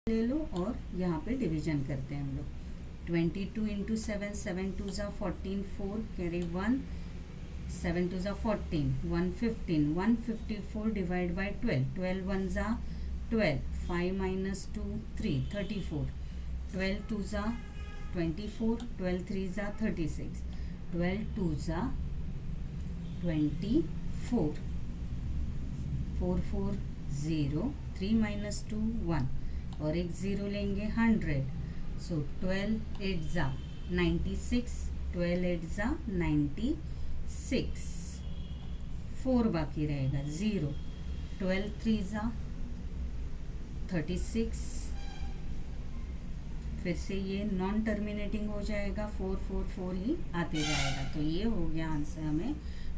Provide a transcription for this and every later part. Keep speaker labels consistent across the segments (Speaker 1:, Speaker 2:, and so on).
Speaker 1: ले लो और यहाँ पे डिवीजन करते हैं हम लोग. 22 इंटू 7, 7 2 ज़ा 14, 4 कैरी 1, 7 2 ज़ा 14, 115, 154 डिवाइड बाई 12, 12 1 ज़ा 12, 5 माइनस 2 3, 34, 12 2 ज़ा 24, 12 3 ज़ा 36, 12 2 ज़ा 24, 4 4 0, 3 माइनस 2 1 और एक ज़ीरो लेंगे 100. सो 12 8 ज़ा 96, 12 8 ज़ा 96, 4 बाकी रहेगा 0, 12 3 ज़ा 36. फिर से ये नॉन टर्मिनेटिंग हो जाएगा, 4 4 4 ही आते जाएगा. तो ये हो गया आंसर हमें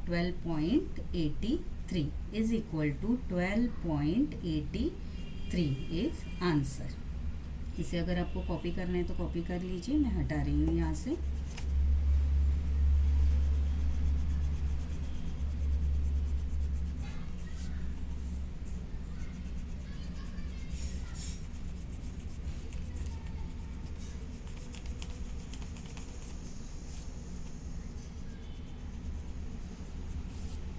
Speaker 1: 12.83 is equal to 12.83 is answer. इसे अगर आपको कॉपी करना है तो कॉपी कर लीजिए, मैं हटा रही हूँ यहाँ से.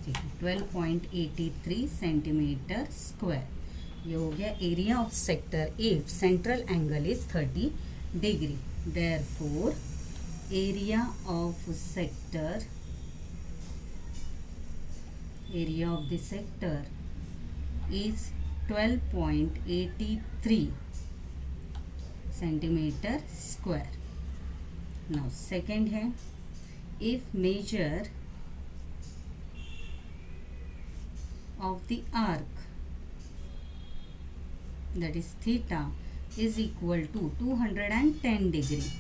Speaker 1: ठीक है, 12.83 सेंटीमीटर स्क्वायर. ये हो गया area of sector if central angle is 30 degree. Therefore area of sector, area of the sector is 12.83 centimetre square. Now second है, if measure of the arc, that is theta, is equal to 210 degree.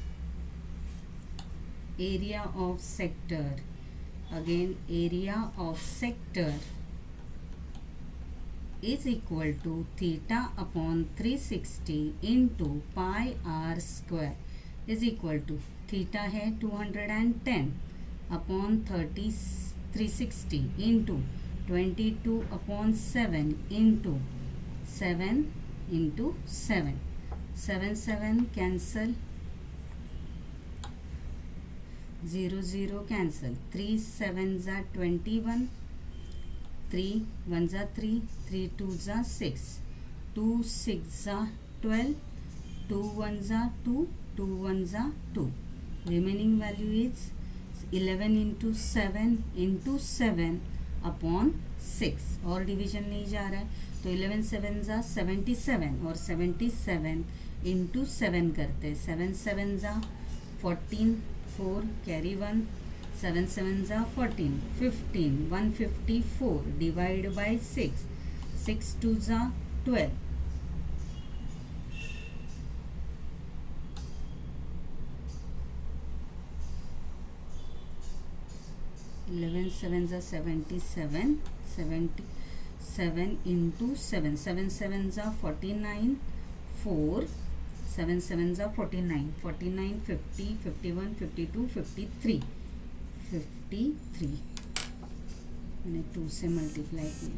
Speaker 1: Area of sector, again area of sector is equal to theta upon 360 into pi r square is equal to theta है 210 upon 360 into 22 upon 7 into 7 into 7, 7 7 cancel, 0 0 cancel, 3 7 ज़ा 21, 3 1 ज़ा 3, 3 2 ज़ा 6, 2 6 ज़ा 12, 2 1 ज़ा 2, 2 1 ज़ा 2. Remaining value is 11 into 7 into 7 upon 6 और division नहीं जा रहा है तो 11 7 ज़ा 77 और 77 इंटू 7 करते हैं. 7 7 ज़ा 14, 4 कैरी 1, 7 7 ज़ा 14, 15, 154 डिवाइड बाई 6, 6 2 ज़ा 12, 11 7 ज़ा 77, 77 इंटू 7, 7 7 ज़ा 49, 4 7 7 ज़ा 49, 49 50 51 52 53, 53 मैंने 2 से मल्टीप्लाई किया.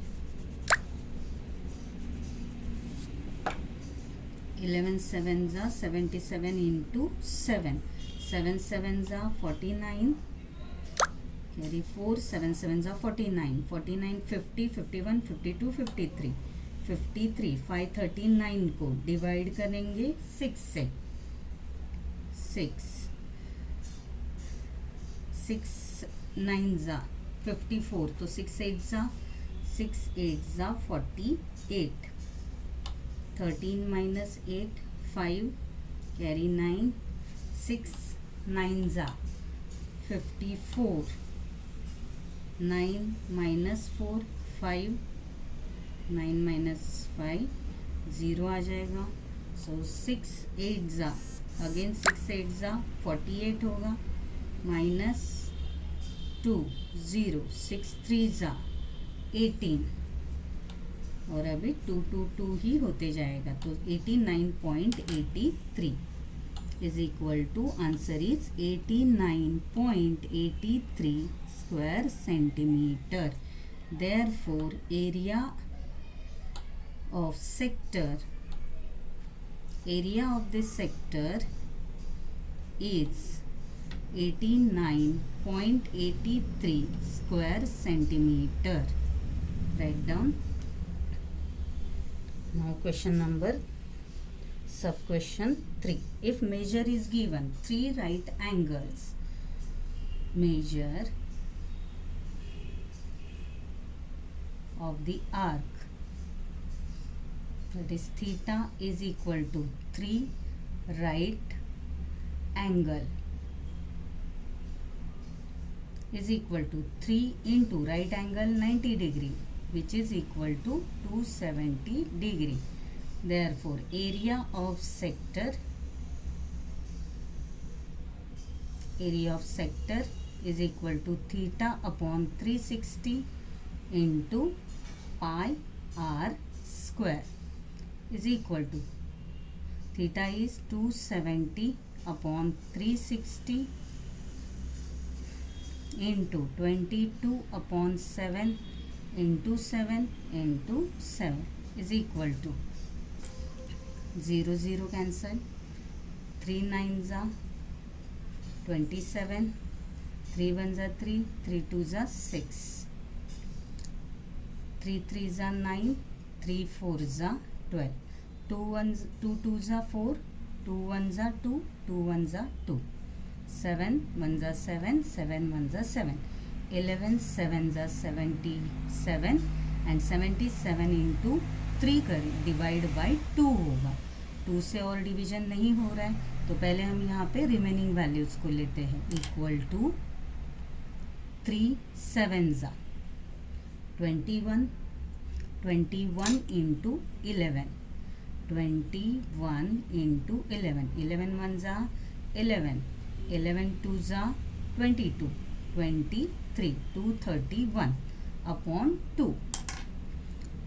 Speaker 1: 11 7 ज़ा 77 इंटू 7, 7 7 ज़ा 49 कैरी 4, 7 7 ज़ा 49, 49 50 51 52 53, 53 5 39 को डिवाइड करेंगे 6 से, 6 6 9 ज़ा 54 तो 6 8 ज़ा 6 8 ज़ा 48, 13 माइनस 8 5 कैरी 9, 6 9 ज़ा 54, 9 माइनस 4 5, 9 माइनस 5 0 आ जाएगा. सो 6 8 ज़ा अगेन 6 8 ज़ा 48 होगा माइनस 2 0, 6 3 ज़ा 18 और अभी 2 2 2 ही होते जाएगा तो 89.83 is equal to answer is 89.83 square centimeter. Therefore area of sector area of this sector is 89.83 square centimeter. Write down. Now question number sub question 3. If measure is given 3 right angles, measure of the arc, that is theta is equal to 3 right angle is equal to 3 into right angle 90 degree, which is equal to 270 degree. Therefore area of sector is equal to theta upon 360 into pi r square is equal to theta is 270 upon 360 into 22 upon 7 into 7 into 7 is equal to 0 0 cancel, 3 9s are 27, 3 1s are 3, 3 2s are 6, 3 3s are 9, 3 4s are 12, 2 2s are 4, 2 1s are 2, 2 1s are 2, 7 1s are 7, 7 1s are 7, 11 7s are 77 and 77 into 3 करें divide by 2 होगा. 2 से और division नहीं हो रहा है तो पहले हम यहाँ पे रिमेनिंग वैल्यूज को लेते हैं. Equal to 3 7s are 21, 21 into 11, 21 into 11, 11 1s are 11, 11 2s are 22, 23, 231 upon 2,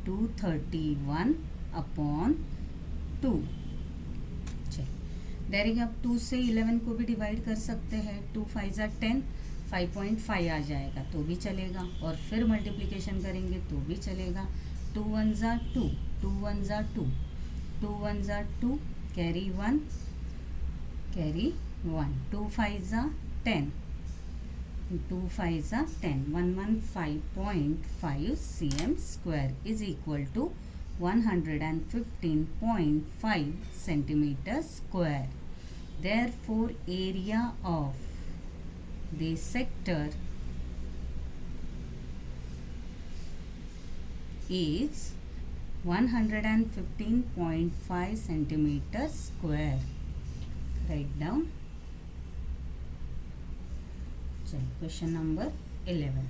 Speaker 1: 231 upon 2. Direct आप 2 से 11 को भी डिवाइड कर सकते हैं. 2 5 are 10, 5.5 आ जाएगा तो भी चलेगा, और फिर मल्टीप्लिकेशन करेंगे तो भी चलेगा. 2 1s are 2, 2 1s are 2, 2 1s are 2, carry 1, carry 1, 2 5s are 10, 2 5s are 10, 115.5 cm square is equal to 115.5 centimeter square. Therefore area of the sector is 115.5 centimeter square. Write down. Question number 11.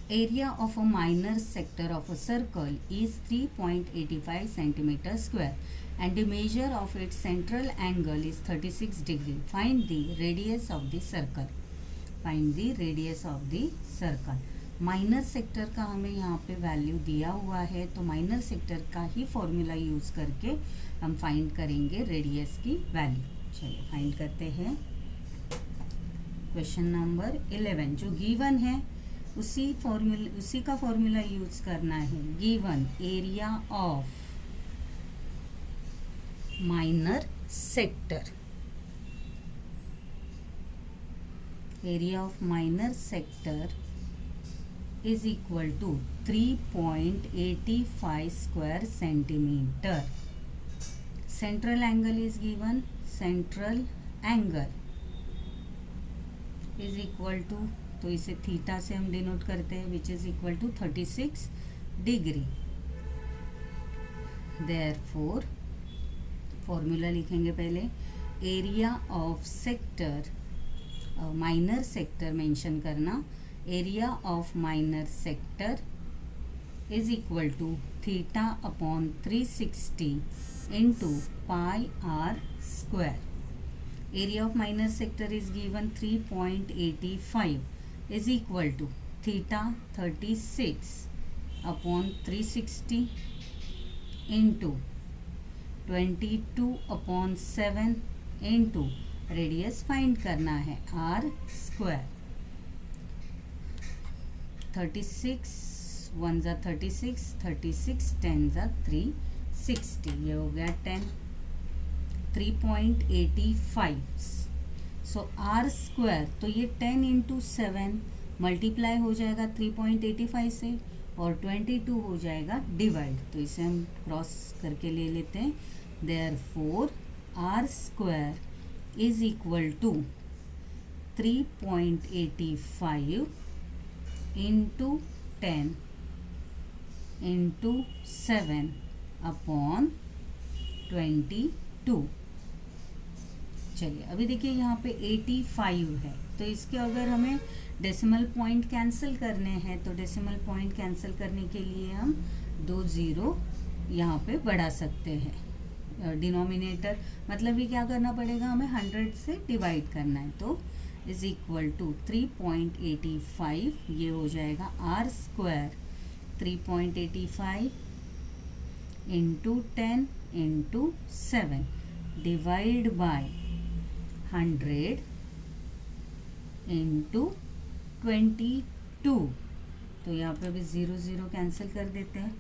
Speaker 1: Area of a minor sector of a circle is 3.85 centimeter square and the measure of its central angle is 36 degree. Find the radius of the circle. Find the radius of the circle. Minor sector का हमें यहाँ पे value दिया हुआ है तो minor sector का ही formula use करके हम फाइंड करेंगे रेडियस की वैल्यू. चलिए फाइंड करते हैं. क्वेश्चन नंबर 11 जो गिवन है उसी का फॉर्मूला यूज करना है. Given area of minor sector, area of minor sector is equal to 3.85 square centimeter. Central angle is given. Central angle is equal to, तो इसे थीटा से हम डिनोट करते हैं, which is equal to 36 degree. Therefore formula लिखेंगे पहले. Area of sector, minor sector mention करना. Area of minor sector is equal to theta upon 360 into pi are square. Area of minor sector is given 3.85 is equal to theta 36 upon 360 into 22 upon 7 into radius find करना है r square. 36 1s are 36, 36 10s are 360. 60, ये हो गया 10, 3.85. सो are square, तो ये 10 into 7 multiply हो जाएगा 3.85 से, और 22 हो जाएगा डिवाइड. तो इसे हम क्रॉस करके ले लेते हैं. Therefore r square is equal to 3.85 into 10 into 7 upon 22. चलिए अभी देखिए यहाँ पे 85 है, तो इसके अगर हमें डेसिमल पॉइंट कैंसिल करने हैं तो डेसिमल पॉइंट कैंसिल करने के लिए हम 2 0 यहाँ पे बढ़ा सकते हैं. डिनोमिनेटर मतलब ये क्या करना पड़ेगा, हमें 100 से डिवाइड करना है. तो इज इक्वल टू 3.85, ये हो जाएगा r square 3.85 into 10 into 7 divide by 100 into 22. तो यहाँ पे भी 0 0 कैंसिल कर देते हैं.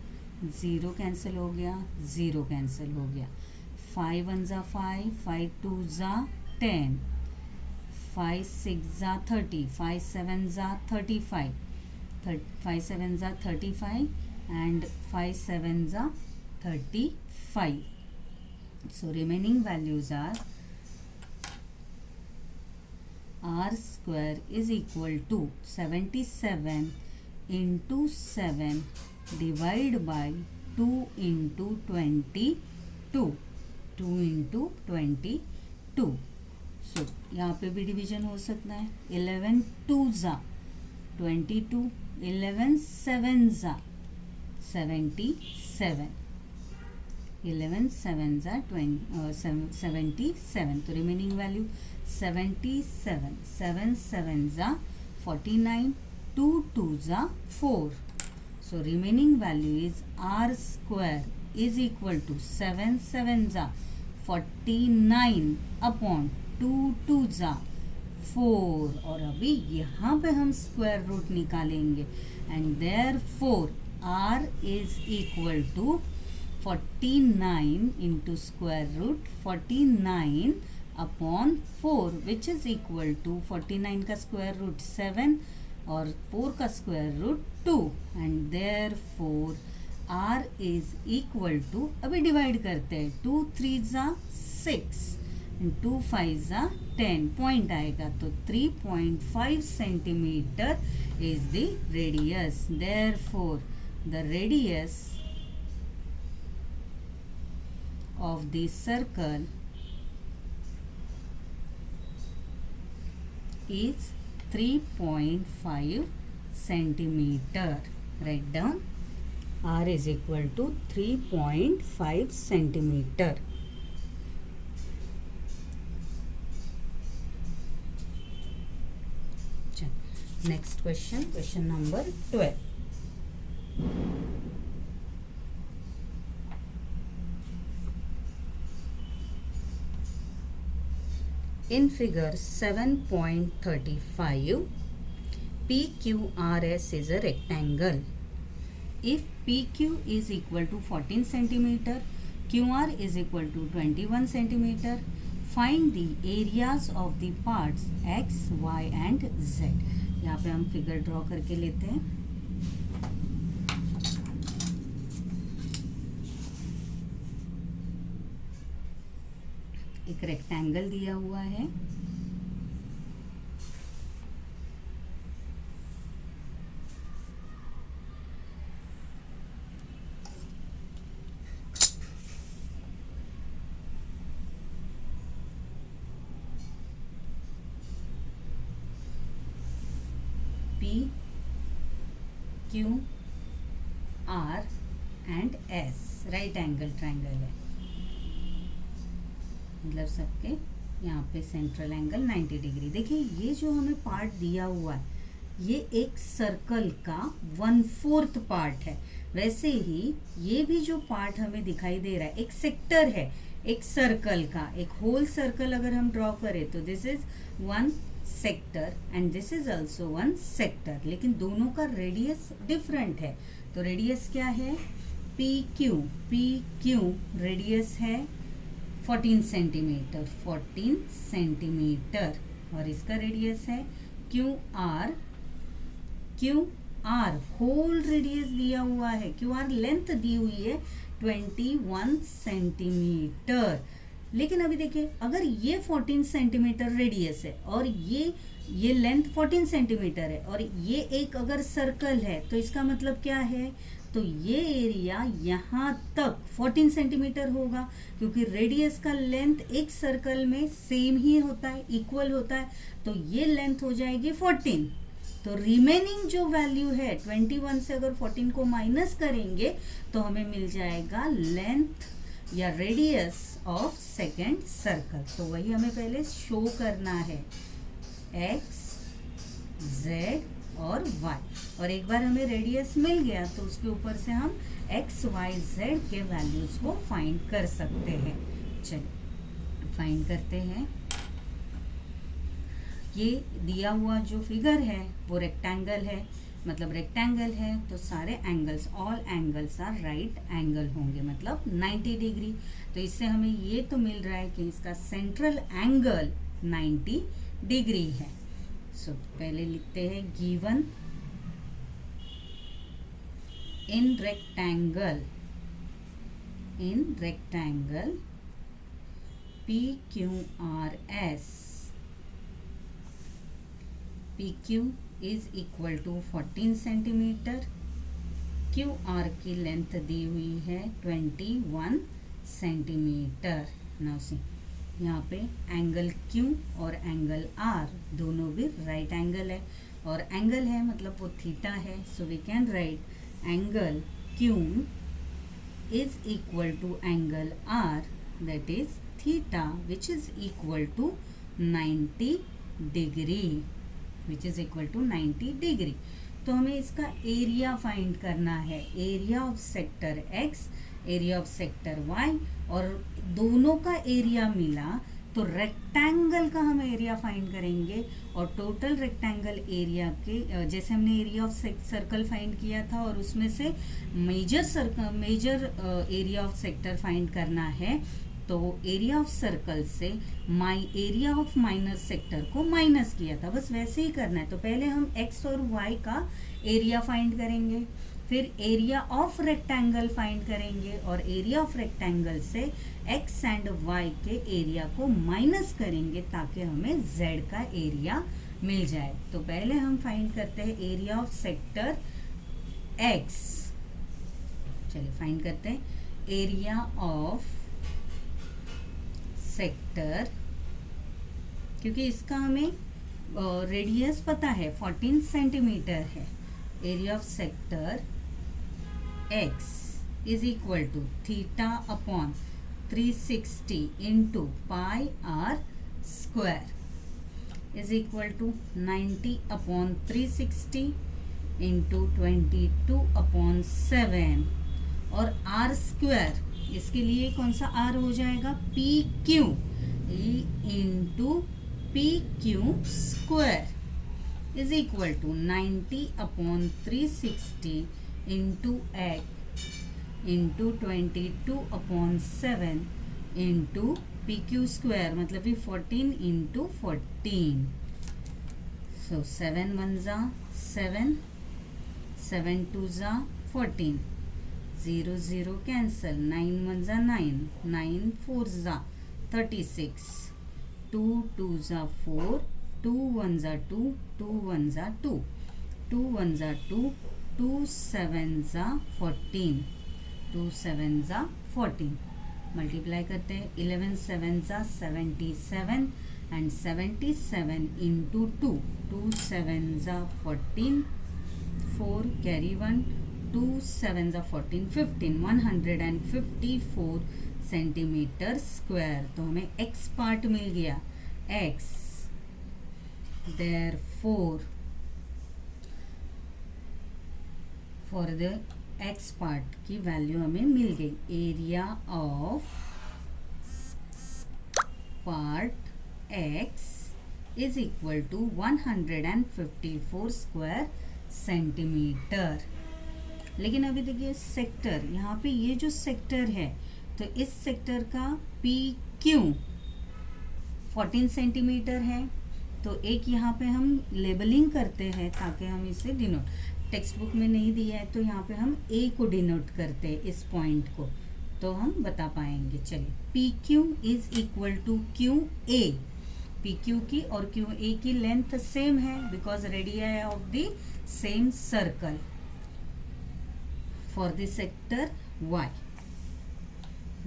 Speaker 1: 0 कैंसिल हो गया, 0 कैंसिल हो गया. 5 1 ज़ा 5, 5 2 ज़ा 10, 5 6 ज़ा 30, 5 7 ज़ा 35, 5 7 ज़ा 35 एंड 5 7 ज़ा 35. So remaining values are r square is equal to 77 into 7 divide by 2 into 22. 2 into 22. So यहाँ पे भी डिवीजन हो सकता है. 11 2 ज़ा 22, 11 7 ज़ा 77, 11 7 ज़ा 77. तो रिमेनिंग वैल्यू 77, 7 7 ज़ा 49, 2 2 ज़ा 4. So remaining value is r square is equal to 7 7 ज़ा 49 अपॉन 2 2 ज़ा 4. और अभी यहाँ पे हम स्क्वायर रूट निकालेंगे and therefore r is equal to 49 into square root 49 upon 4 which is equal to 49 का square root 7 और 4 का square root 2 and therefore r is equal to, अभी डिवाइड करते हैं, 2 3 ज़ा 6 and 2 5 ज़ा 10, पॉइंट आएगा तो 3.5 centimetre is the radius. Therefore the radius of the circle is 3.5 centimeter. Write down r is equal to 3.5 centimeter. Next question, question number 12. In figure 7.35, PQRS is a rectangle. If PQ is equal to 14 centimeter, QR is equal to 21 centimeter, find the areas of the parts X, Y and Z. यहाँ पे हम figure draw करके लेते हैं. एक rectangle दिया हुआ है. P, Q, R and S right angle triangle है. मतलब सबके यहाँ पे सेंट्रल एंगल 90 डिग्री. देखिए ये जो हमें पार्ट दिया हुआ है ये एक सर्कल का 1/4 पार्ट है. वैसे ही ये भी जो पार्ट हमें दिखाई दे रहा है एक सेक्टर है एक सर्कल का. एक होल सर्कल अगर हम ड्रॉ करें तो this is 1 sector and this is also 1 sector. लेकिन दोनों का रेडियस डिफरेंट है. तो रेडियस क्या है पी क्यू रेडियस है 14 सेंटीमीटर, 14 सेंटीमीटर, और इसका रेडियस है क्यू आर होल रेडियस दिया हुआ है, क्यू आर लेंथ दी हुई है 21 सेंटीमीटर। लेकिन अभी देखिए, अगर ये 14 सेंटीमीटर रेडियस है और ये लेंथ 14 सेंटीमीटर है और ये एक अगर सर्कल है, तो इसका मतलब क्या है, तो ये एरिया यहाँ तक 14 सेंटीमीटर होगा, क्योंकि रेडियस का लेंथ एक सर्कल में सेम ही होता है, इक्वल होता है, तो ये लेंथ हो जाएगी 14। तो रिमेनिंग जो वैल्यू है 21 से अगर 14 को माइनस करेंगे तो हमें मिल जाएगा लेंथ या रेडियस ऑफ सेकेंड सर्कल। तो वही हमें पहले शो करना है, x, z और y, और एक बार हमें रेडियस मिल गया तो उसके ऊपर से हम x, y, z के वैल्यूज को फाइंड कर सकते हैं। चलिए फाइंड करते हैं। ये दिया हुआ जो फिगर है वो रेक्टेंगल है, मतलब रेक्टेंगल है तो सारे angles, all angles are right angle होंगे, मतलब 90 डिग्री। तो इससे हमें ये तो मिल रहा है कि इसका सेंट्रल एंगल 90 डिग्री है। सो पहले लिखते हैं given in rectangle P Q R S, PQ is equal to 14 centimeter, QR की लेंथ दी हुई है 21 सेंटीमीटर। नाउ सी, यहाँ पे एंगल Q और एंगल R दोनों भी राइट एंगल है, और एंगल है मतलब वो थीटा है, so we can write angle Q is equal to angle R, that is theta, which is equal to 90 degree, which is equal to 90 degree. तो हमें इसका एरिया फाइंड करना है, area of sector x, area of sector y, और दोनों का area मिला तो रेक्टेंगल का हम एरिया फाइंड करेंगे, और टोटल रेक्टेंगल एरिया के, जैसे हमने एरिया ऑफ सर्कल फाइंड किया था और उसमें से major area of sector find करना है, तो एरिया ऑफ सर्कल से एरिया ऑफ माइनर सेक्टर को माइनस किया था, बस वैसे ही करना है। तो पहले हम x और y का एरिया फाइंड करेंगे, फिर एरिया ऑफ रेक्टेंगल फाइंड करेंगे, और एरिया ऑफ रेक्टेंगल से x एंड y के एरिया को माइनस करेंगे ताकि हमें z का एरिया मिल जाए। तो पहले हम फाइंड करते हैं एरिया ऑफ सेक्टर x। चलिए फाइंड करते हैं एरिया ऑफ सेक्टर, क्योंकि इसका हमें रेडियस पता है 14 सेंटीमीटर है। Area of sector x is equal to theta upon 360 into pi are square is equal to 90 upon 360 into 22 upon 7, और आर स्क्वायर, इसके लिए कौन सा आर हो जाएगा, P Q into P Q square is equal to 90 upon 360 into x into 22 upon 7 into P Q square, मतलब कि 14 into 14। सो 7 1 जा 7, 7 2 जा 14, 0 0 कैंसल, 9 1 जा 9, 9 4 जा 36, 2 2 जा 4, 2 1 जा 2, 2 1 जा 2, 2 1 जा 2, 2 7 जा 14, 2 7 जा 14। मल्टीप्लाई करते हैं, 11 7 जा 77 एंड 77 इंटू 2, 2 7 जा 14, 4 कैरी 1, 2 7 जा 14 15, 154 सेंटीमीटर स्क्वायर। तो हमें x पार्ट मिल गया, x therefore for the x part की वैल्यू हमें मिल गई, area of part x is equal to 154 square centimeter. लेकिन अभी देखिए सेक्टर, यहाँ पे ये जो सेक्टर है तो इस सेक्टर का पी क्यू 14 सेंटीमीटर है। तो एक यहाँ पे हम लेबलिंग करते हैं ताकि हम इसे डिनोट, टेक्स्ट बुक में नहीं दिया है तो यहाँ पे हम ए को डिनोट करते हैं, इस पॉइंट को, तो हम बता पाएंगे। चलिए, P Q is equal to Q A. P Q की और क्यू ए की लेंथ सेम है because radii of the same circle for the sector y.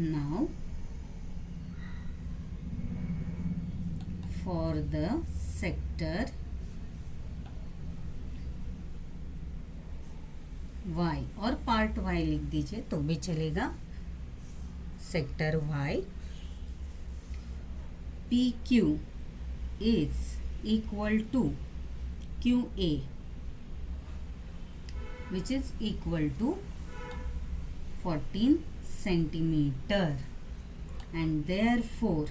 Speaker 1: Now for the sector y, और पार्ट y लिख दीजिए तो भी चलेगा। Sector y PQ is equal to QA which is equal to 14 centimeter and therefore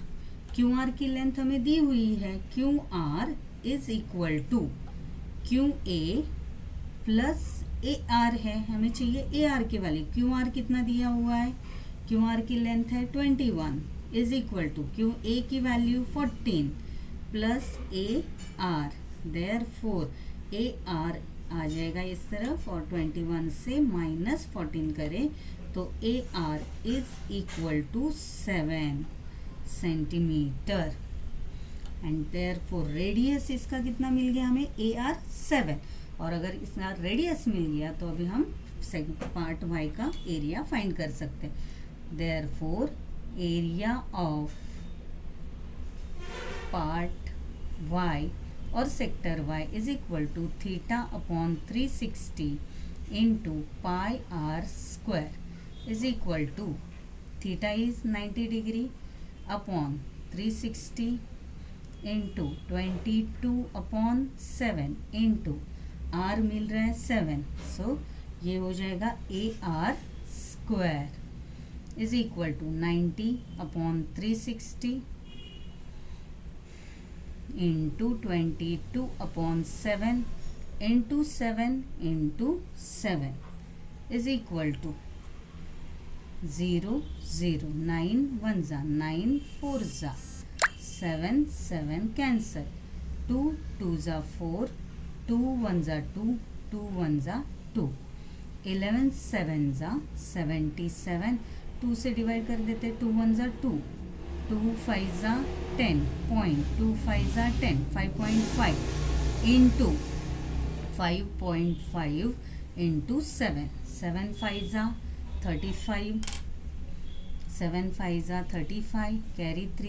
Speaker 1: Q R की length हमें दी हुई है, Q R is equal to Q A plus A R है, हमें चाहिए ए आर की वैल्यू। क्यू आर कितना दिया हुआ है, क्यू आर की लेंथ है 21 is equal to Q A की value 14 plus A R, therefore A R आ जाएगा इस तरफ और 21 से माइनस 14 करें तो A R is equal to 7 centimeter and therefore radius इसका कितना मिल गया हमें, ए आर 7। और अगर इसका रेडियस मिल गया तो अभी हम पार्ट वाई का एरिया फाइंड कर सकते हैं। Therefore area of part Y और sector Y is equal to theta upon 360 into pi are square is equal to theta is 90 degree upon 360 into 22 upon 7 into R मिल रहा है 7, so ये हो जाएगा A R square is equal to 90 upon 360 into 22 upon 7 into 7 into 7 is equal to 0 0 9 1 जा 9 4 जा 7 7 cancel 2 2 जा 4 2 1 जा 2 2 1 जा 2 11 7 जा 77 2 से डिवाइड कर देते 2 1 जा 2 2 5 जा 10 पॉइंट 2 5 जा 10 5.5 इंटू 5.5 इंटू 7 7 5 जा 35 7 5 जा 35 कैरी 3